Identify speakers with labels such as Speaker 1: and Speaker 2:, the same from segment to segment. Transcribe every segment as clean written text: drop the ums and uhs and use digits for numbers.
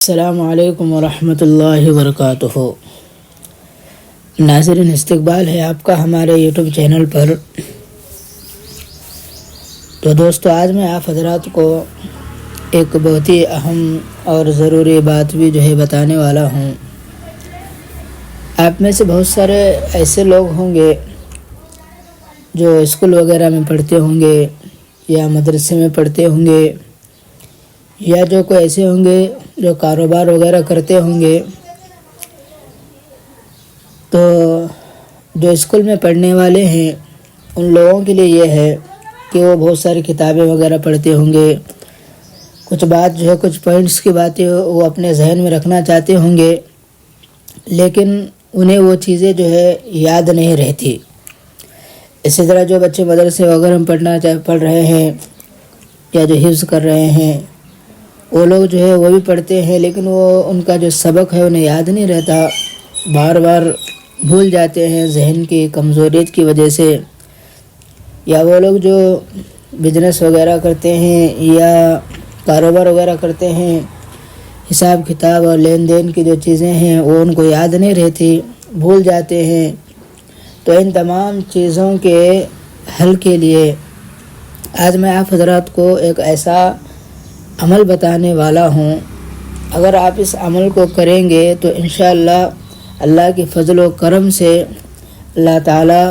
Speaker 1: السلام علیکم ورحمۃ اللہ وبرکاتہ۔ ناظرین، استقبال ہے آپ کا ہمارے یوٹیوب چینل پر۔ تو دوستو، آج میں آپ حضرات کو ایک بہت ہی اہم اور ضروری بات بھی بتانے والا ہوں۔ آپ میں سے بہت سارے ایسے لوگ ہوں گے جو اسکول وغیرہ میں پڑھتے ہوں گے یا مدرسے میں پڑھتے ہوں گے، یا جو کوئی ایسے ہوں گے جو کاروبار وغیرہ کرتے ہوں گے۔ تو جو اسکول میں پڑھنے والے ہیں ان لوگوں کے لیے یہ ہے کہ وہ بہت ساری کتابیں وغیرہ پڑھتے ہوں گے، کچھ بات کچھ پوائنٹس کی باتیں وہ اپنے ذہن میں رکھنا چاہتے ہوں گے، لیکن انہیں وہ چیزیں یاد نہیں رہتی۔ اسی طرح جو بچے مدرسے وغیرہ میں پڑھ رہے ہیں یا جو حفظ کر رہے ہیں، وہ لوگ وہ بھی پڑھتے ہیں، لیکن وہ ان کا جو سبق ہے انہیں یاد نہیں رہتا، بار بار بھول جاتے ہیں ذہن کی کمزوریت کی وجہ سے۔ یا وہ لوگ جو بزنس وغیرہ کرتے ہیں یا کاروبار وغیرہ کرتے ہیں، حساب کتاب اور لین دین کی جو چیزیں ہیں وہ ان کو یاد نہیں رہتی، بھول جاتے ہیں۔ تو ان تمام چیزوں کے حل کے لیے آج میں آپ حضرات کو ایک ایسا عمل بتانے والا ہوں۔ اگر آپ اس عمل کو کریں گے تو انشاءاللہ اللہ کی فضل و کرم سے اللہ تعالی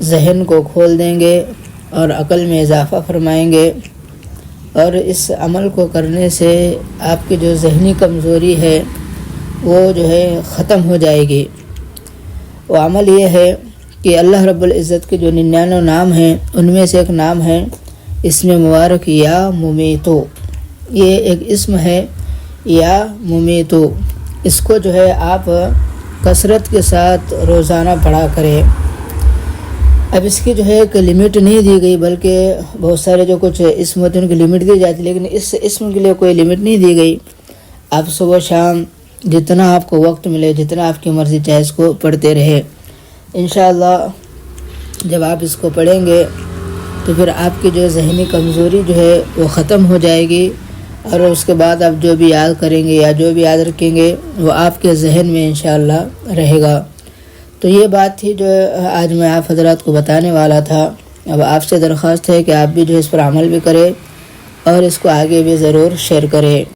Speaker 1: ذہن کو کھول دیں گے اور عقل میں اضافہ فرمائیں گے، اور اس عمل کو کرنے سے آپ کی جو ذہنی کمزوری ہے وہ ختم ہو جائے گی۔ وہ عمل یہ ہے کہ اللہ رب العزت کے جو 99 نام ہیں ان میں سے ایک نام ہے اسم مبارک یا ممیتو۔ یہ ایک اسم ہے یا ممیتو، اس کو آپ کثرت کے ساتھ روزانہ پڑھا کریں۔ اب اس کی ایک لمٹ نہیں دی گئی، بلکہ بہت سارے جو کچھ اسم ہوتے ہیں ان کی لمٹ دی جاتی، لیکن اس اسم کے لیے کوئی لمٹ نہیں دی گئی۔ آپ صبح شام جتنا آپ کو وقت ملے، جتنا آپ کی مرضی چاہے اس کو پڑھتے رہے۔ انشاءاللہ جب آپ اس کو پڑھیں گے تو پھر آپ کی ذہنی کمزوری وہ ختم ہو جائے گی، اور اس کے بعد آپ جو بھی یاد کریں گے یا جو بھی یاد رکھیں گے وہ آپ کے ذہن میں انشاءاللہ رہے گا۔ تو یہ بات تھی جو آج میں آپ حضرات کو بتانے والا تھا۔ اب آپ سے درخواست ہے کہ آپ بھی اس پر عمل بھی کریں اور اس کو آگے بھی ضرور شیئر کریں۔